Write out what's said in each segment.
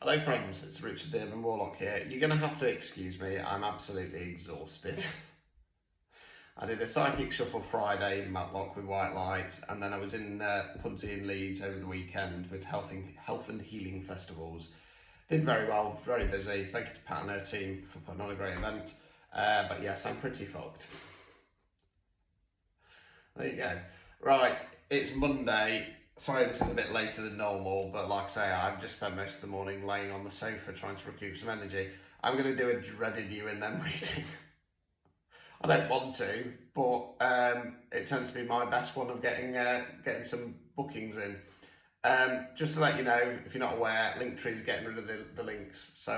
Hello friends, it's Richard the Urban Warlock here. You're going to have to excuse me, I'm absolutely exhausted. I did a Psychic Shuffle Friday in Matlock with White Light, and then I was in Pudsey and Leeds over the weekend with Health and Healing Festivals. Did very well, very busy. Thank you to Pat and her team for putting on a great event. But yes, I'm pretty fucked. There you go. Right, it's Monday. Sorry this is a bit later than normal, but like I say, I've just spent most of the morning laying on the sofa trying to recoup some energy. I'm going to do a dreaded you and them reading. I don't want to, but it tends to be my best one of getting some bookings in. Just to let you know, if you're not aware, Linktree is getting rid of the links, so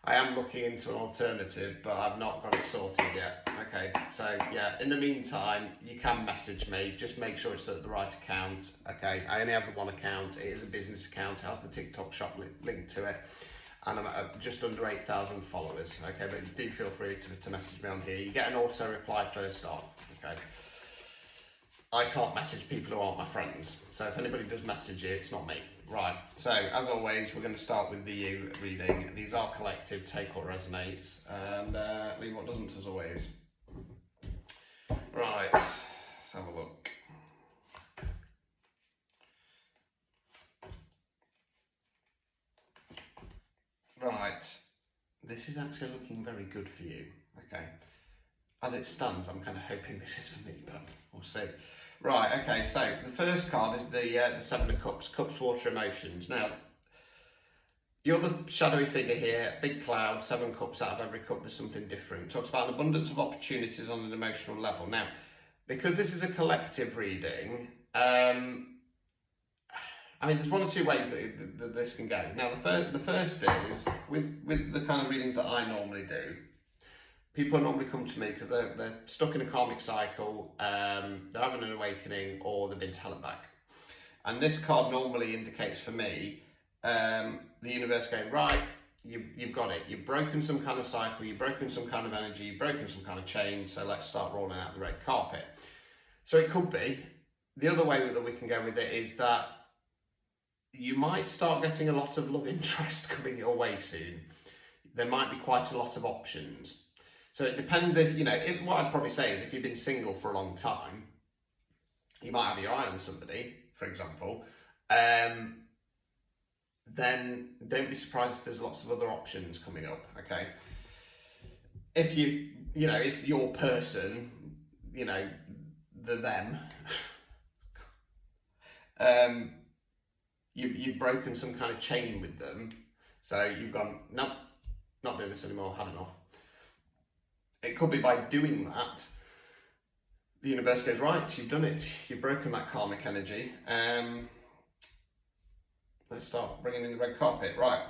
I am looking into an alternative, but I've not got it sorted yet. Okay, so yeah, in the meantime, you can message me. Just make sure it's at the right account. Okay, I only have the one account. It is a business account. It has the TikTok shop linked to it. And I'm at just under 8,000 followers. Okay, but do feel free to message me on here. You get an auto reply first off. Okay. I can't message people who aren't my friends. So if anybody does message you, it's not me. Right, so as always, we're going to start with the you reading. These are collective, take what resonates, and leave what doesn't, as always. Right, let's have a look. Right, this is actually looking very good for you, okay. As it stands, I'm kind of hoping this is for me, but we'll see. Right, okay, so the first card is the Seven of Cups, Cups, Water, Emotions. Now, you're the shadowy figure here, big cloud, 7 cups, out of every cup there's something different. Talks about an abundance of opportunities on an emotional level. Now, because this is a collective reading, I mean, there's one or two ways that this can go. Now, the first is, with the kind of readings that I normally do, people normally come to me because they're stuck in a karmic cycle, they're having an awakening, or they've been held back. And this card normally indicates for me, the universe going, right, you've got it. You've broken some kind of cycle, you've broken some kind of energy, you've broken some kind of chain, so let's start rolling out the red carpet. So it could be, the other way that we can go with it is that you might start getting a lot of love interest coming your way soon. There might be quite a lot of options. So it depends if, what I'd probably say is if you've been single for a long time, you might have your eye on somebody, for example, then don't be surprised if there's lots of other options coming up, okay? If if your person, the them, you've broken some kind of chain with them, so you've gone, nope, not doing this anymore, had enough. It could be by doing that, the universe goes, right, you've done it. You've broken that karmic energy. Let's start bringing in the red carpet. Right.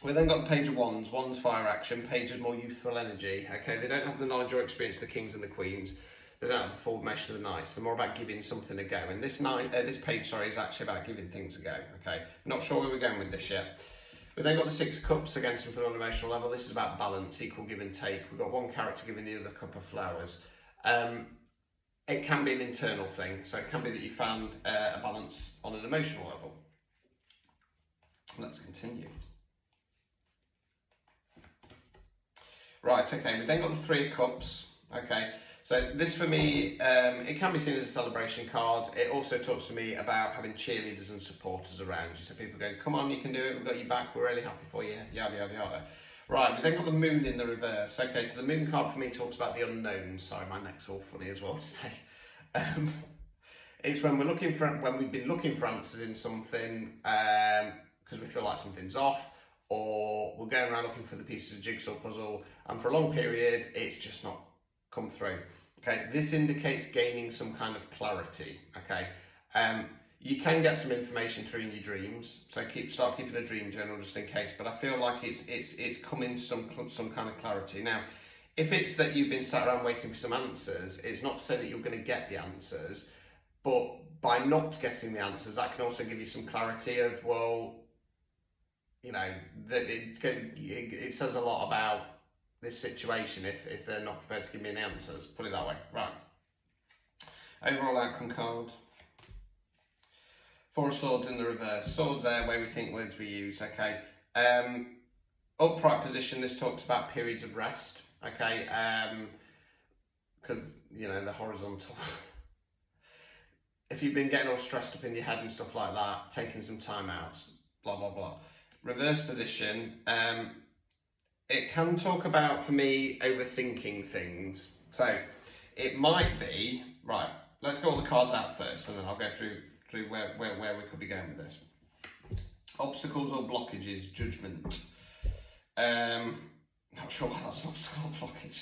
We then got the Page of Wands. Wands, fire action. Page is more youthful energy. Okay, they don't have the knowledge or experience of the kings and the queens. They don't have the formation of the knights. They're more about giving something a go. And this page, is actually about giving things a go. Okay, not sure where we're going with this yet. We've then got the Six of Cups, again, something on an emotional level. This is about balance, equal give and take. We've got one character giving the other cup of flowers. It can be an internal thing, so it can be that you found a balance on an emotional level. Let's continue. Right, okay, we've then got the Three of Cups. Okay, so this for me, it can be seen as a celebration card. It also talks to me about having cheerleaders and supporters around you. So people going, come on, you can do it, we've got you back, we're really happy for you, yada, yada, yada. Right, we've then got the Moon in the reverse. Okay, so the Moon card for me talks about the unknown. Sorry, my neck's all funny as well today. It's when we've been looking for answers in something, because we feel like something's off, or we're going around looking for the pieces of jigsaw puzzle, and for a long period, it's just not come through. Okay, this indicates gaining some kind of clarity. Okay, you can get some information through in your dreams, so start keeping a dream journal just in case. But I feel like it's coming to some kind of clarity now. If it's that you've been sat around waiting for some answers, it's not to say that you're going to get the answers, but by not getting the answers, that can also give you some clarity of, well, that it says a lot about this situation if they're not prepared to give me any answers, put it that way. Right. Overall outcome card. Four of Swords in the reverse. Swords there, way we think, words we use, okay. Upright position, this talks about periods of rest, okay, because, you know, the horizontal. If you've been getting all stressed up in your head and stuff like that, taking some time out, blah, blah, blah. Reverse position, it can talk about, for me, overthinking things. So it might be, right, let's get all the cards out first and then I'll go through where we could be going with this. Obstacles or blockages, judgment. Not sure why that's an obstacle or blockage.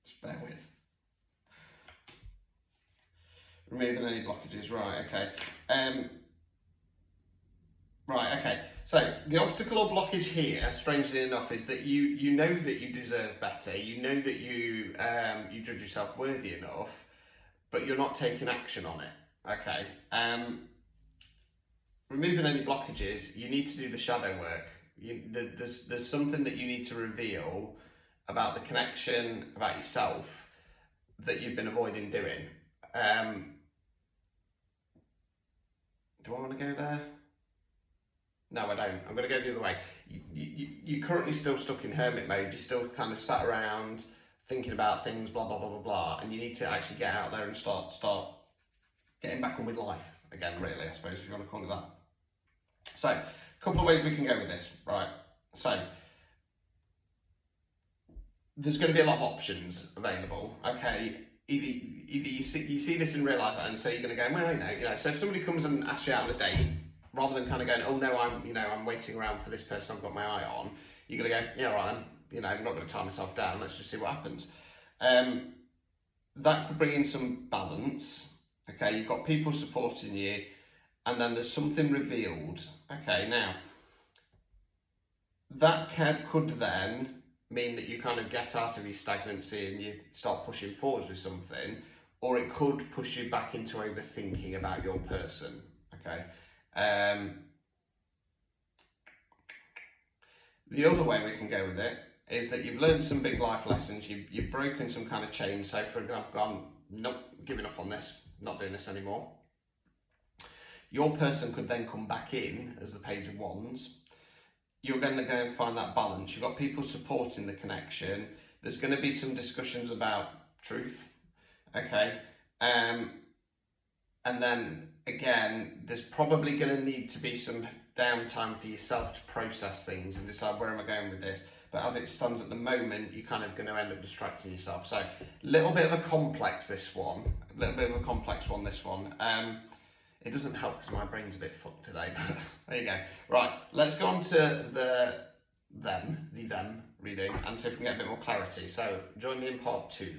Just bear with. Removing any blockages, right, okay. Right, okay. So the obstacle or blockage here, strangely enough, is that you know that you deserve better. You know that you judge yourself worthy enough, but you're not taking action on it. Okay. Removing any blockages, you need to do the shadow work. There's something that you need to reveal about the connection, about yourself, that you've been avoiding doing. Do I want to go there? No, I don't. I'm going to go the other way. You're currently still stuck in hermit mode. You're still kind of sat around thinking about things, blah, blah, blah, blah, blah. And you need to actually get out there and start getting back on with life again, really, I suppose, if you want to call it that. So, a couple of ways we can go with this, right? So, there's going to be a lot of options available, okay? Either you see this and realise that, and so you're going to go, well, you know. So if somebody comes and asks you out on a date, rather than kind of going, oh no, I'm waiting around for this person I've got my eye on, you're going to go, yeah, right then, you know, I'm not going to tie myself down, let's just see what happens. That could bring in some balance, okay? You've got people supporting you, and then there's something revealed, okay? Now, that could then mean that you kind of get out of your stagnancy and you start pushing forwards with something, or it could push you back into overthinking about your person, okay? The other way we can go with it is that you've learned some big life lessons, you've broken some kind of chain. So for example, I'm not giving up on this, not doing this anymore. Your person could then come back in as the Page of Wands. You're going to go and find that balance. You've got people supporting the connection. There's going to be some discussions about truth, okay? And then again, there's probably going to need to be some downtime for yourself to process things and decide, where am I going with this? But as it stands at the moment, you're kind of going to end up distracting yourself. So a little bit of a complex, this one. It doesn't help because my brain's a bit fucked today, but there you go. Right, let's go on to the them reading and see if we can get a bit more clarity. So join me in part 2.